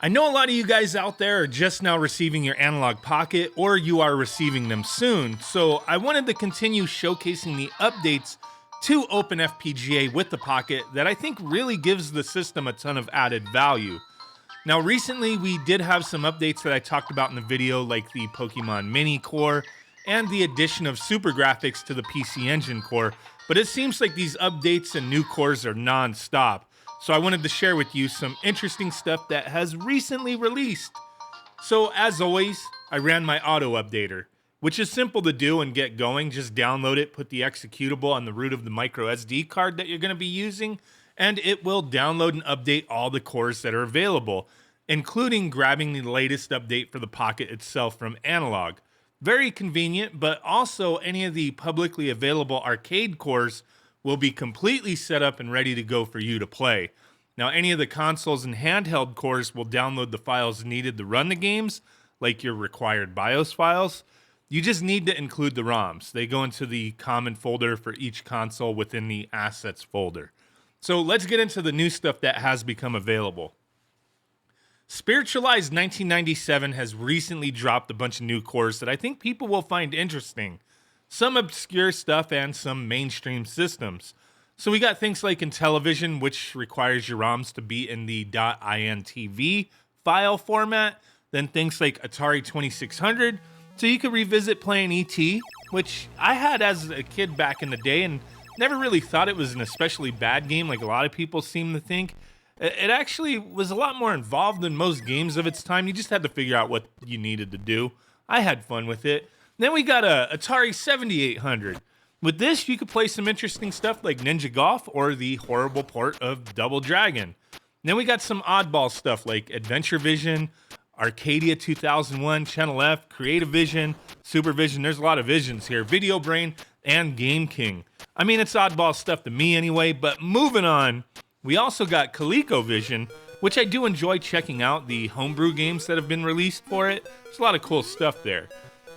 I know a lot of you guys out there are just now receiving your Analogue Pocket, or you are receiving them soon, so I wanted to continue showcasing the updates to OpenFPGA with the Pocket that I think really gives the system a ton of added value. Now recently we did have some updates that I talked about in the video, like the Pokemon Mini Core and the addition of super graphics to the PC Engine core, but it seems like these updates and new cores are non-stop. So I wanted to share with you some interesting stuff that has recently released. So as always, I ran my auto updater, which is simple to do and get going. Just download it, put the executable on the root of the micro SD card that you're going to be using, and it will download and update all the cores that are available, including grabbing the latest update for the Pocket itself from Analogue. Very convenient, but also any of the publicly available arcade cores will be completely set up and ready to go for you to play. Now, any of the consoles and handheld cores will download the files needed to run the games, like your required BIOS files. You just need to include the ROMs. They go into the common folder for each console within the assets folder. So let's get into the new stuff that has become available. Spiritualized 1997 has recently dropped a bunch of new cores that I think people will find interesting. Some obscure stuff and some mainstream systems. So we got things like Intellivision, which requires your ROMs to be in the .intv file format. Then things like Atari 2600, so you could revisit playing E.T., which I had as a kid back in the day and never really thought it was an especially bad game like a lot of people seem to think. It actually was a lot more involved than most games of its time. You just had to figure out what you needed to do. I had fun with it. Then we got a Atari 7800. With this, you could play some interesting stuff like Ninja Golf or the horrible port of Double Dragon. Then we got some oddball stuff like Adventure Vision, Arcadia 2001, Channel F, Creative Vision, Super Vision. There's a lot of visions here. Video Brain and Game King. I mean, it's oddball stuff to me anyway, but moving on, we also got ColecoVision, which I do enjoy checking out the homebrew games that have been released for it. There's a lot of cool stuff there.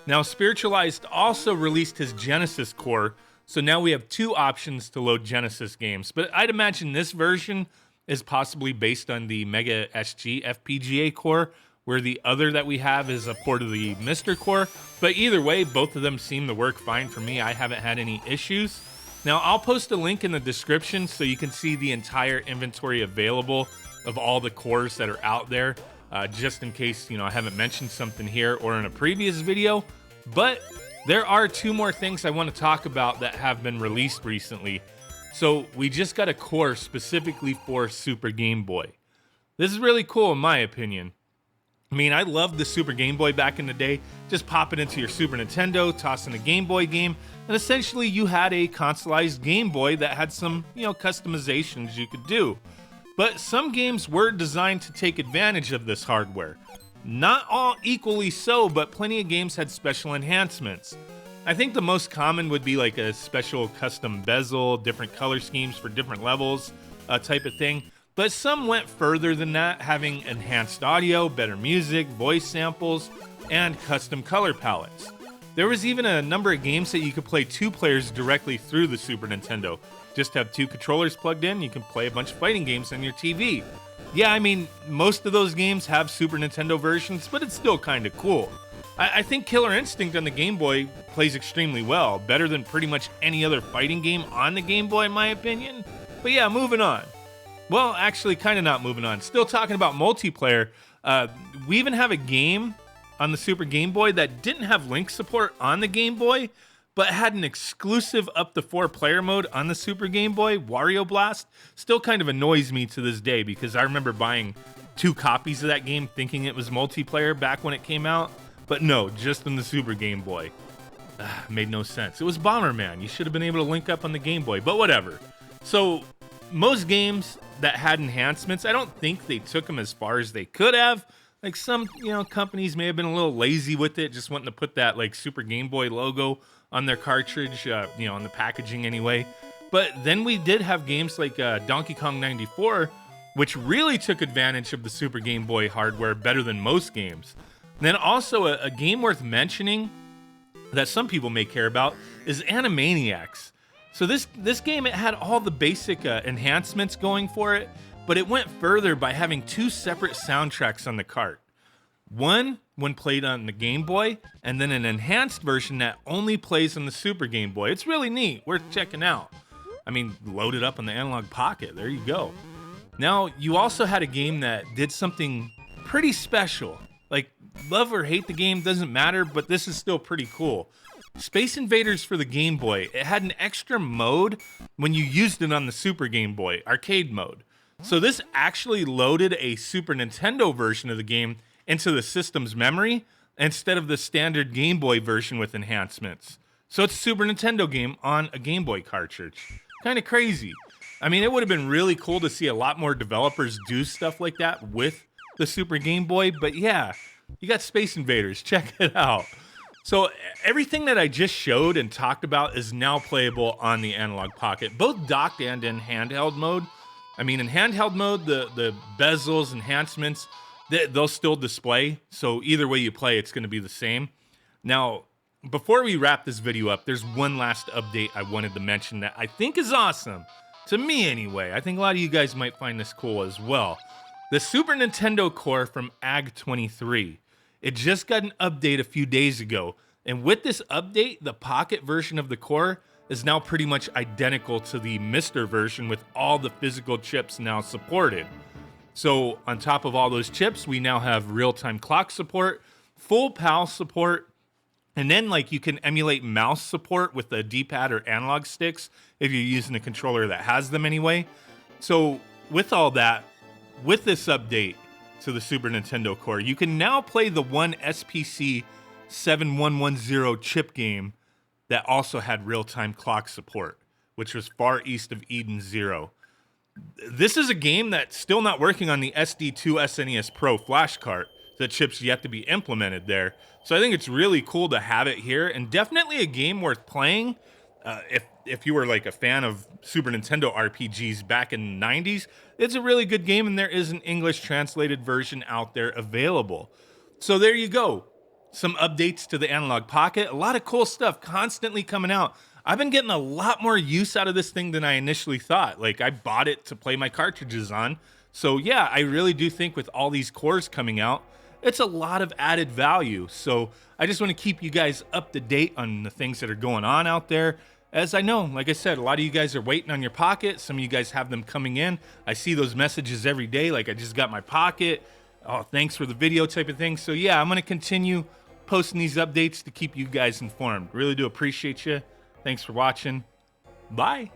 Now, Spiritualized also released his Genesis core, so now we have two options to load Genesis games. But I'd imagine this version is possibly based on the Mega SG FPGA core, where the other that we have is a port of the Mr. core. But either way, both of them seem to work fine for me. I haven't had any issues. Now, I'll post a link in the description so you can see the entire inventory available of all the cores that are out there, just in case, I haven't mentioned something here or in a previous video. But there are two more things I want to talk about that have been released recently. So we just got a core specifically for Super Game Boy. This is really cool in my opinion. I mean, I loved the Super Game Boy back in the day. Just pop it into your Super Nintendo, toss in a Game Boy game, and essentially you had a consoleized Game Boy that had some, customizations you could do. But some games were designed to take advantage of this hardware. Not all equally so, but plenty of games had special enhancements. I think the most common would be like a special custom bezel, different color schemes for different levels, type of thing. But some went further than that, having enhanced audio, better music, voice samples, and custom color palettes. There was even a number of games that you could play two players directly through the Super Nintendo. Just have two controllers plugged in, you can play a bunch of fighting games on your TV. Yeah, I mean, most of those games have Super Nintendo versions, but it's still kind of cool. I think Killer Instinct on the Game Boy plays extremely well, better than pretty much any other fighting game on the Game Boy in my opinion. But yeah, moving on. Well, actually, kind of not moving on. Still talking about multiplayer. We even have a game on the Super Game Boy that didn't have link support on the Game Boy, but had an exclusive up to 4-player mode on the Super Game Boy, Wario Blast. Still kind of annoys me to this day because I remember buying 2 copies of that game thinking it was multiplayer back when it came out. But no, just on the Super Game Boy. Made no sense. It was Bomberman. You should have been able to link up on the Game Boy, but whatever. So most games that had enhancements, I don't think they took them as far as they could have. Like some, companies may have been a little lazy with it, just wanting to put that like Super Game Boy logo on their cartridge, on the packaging anyway. But then we did have games like Donkey Kong 94, which really took advantage of the Super Game Boy hardware better than most games. And then also a game worth mentioning that some people may care about is Animaniacs. So this game, it had all the basic enhancements going for it, but it went further by having 2 separate soundtracks on the cart. One when played on the Game Boy, and then an enhanced version that only plays on the Super Game Boy. It's really neat, worth checking out. I mean, load it up on the Analogue Pocket, there you go. Now, you also had a game that did something pretty special. Like, love or hate the game, doesn't matter, but this is still pretty cool. Space Invaders for the Game Boy, it had an extra mode when you used it on the Super Game Boy, arcade mode. So this actually loaded a Super Nintendo version of the game into the system's memory instead of the standard Game Boy version with enhancements. So it's a Super Nintendo game on a Game Boy cartridge. Kind of crazy. I mean, it would have been really cool to see a lot more developers do stuff like that with the Super Game Boy, but yeah, you got Space Invaders, check it out. So everything that I just showed and talked about is now playable on the Analogue Pocket, both docked and in handheld mode. I mean, in handheld mode, the bezels, enhancements, they'll still display. So either way you play, it's going to be the same. Now, before we wrap this video up, there's one last update I wanted to mention that I think is awesome. To me, anyway. I think a lot of you guys might find this cool as well. The Super Nintendo core from AG23. It just got an update a few days ago. And with this update, the Pocket version of the core is now pretty much identical to the Mr. version with all the physical chips now supported. So on top of all those chips, we now have real-time clock support, full PAL support, and then like you can emulate mouse support with the D-pad or analog sticks if you're using a controller that has them anyway. So with all that, with this update to the Super Nintendo core, you can now play the one SPC 7110 chip game that also had real-time clock support, which was Far East of Eden 0. This is a game that's still not working on the SD2 SNES Pro flash cart. The chip's yet to be implemented there. So I think it's really cool to have it here, and definitely a game worth playing. If you were like a fan of Super Nintendo RPGs back in the 90s, it's a really good game, and there is an English translated version out there available. So there you go. Some updates to the Analogue Pocket. A lot of cool stuff constantly coming out. I've been getting a lot more use out of this thing than I initially thought. Like, I bought it to play my cartridges on. So yeah, I really do think with all these cores coming out, it's a lot of added value. So I just want to keep you guys up to date on the things that are going on out there. As I know, like I said, a lot of you guys are waiting on your Pocket. Some of you guys have them coming in. I see those messages every day, like I just got my Pocket. Oh, thanks for the video type of thing. So yeah, I'm going to continue posting these updates to keep you guys informed. Really do appreciate you. Thanks for watching. Bye.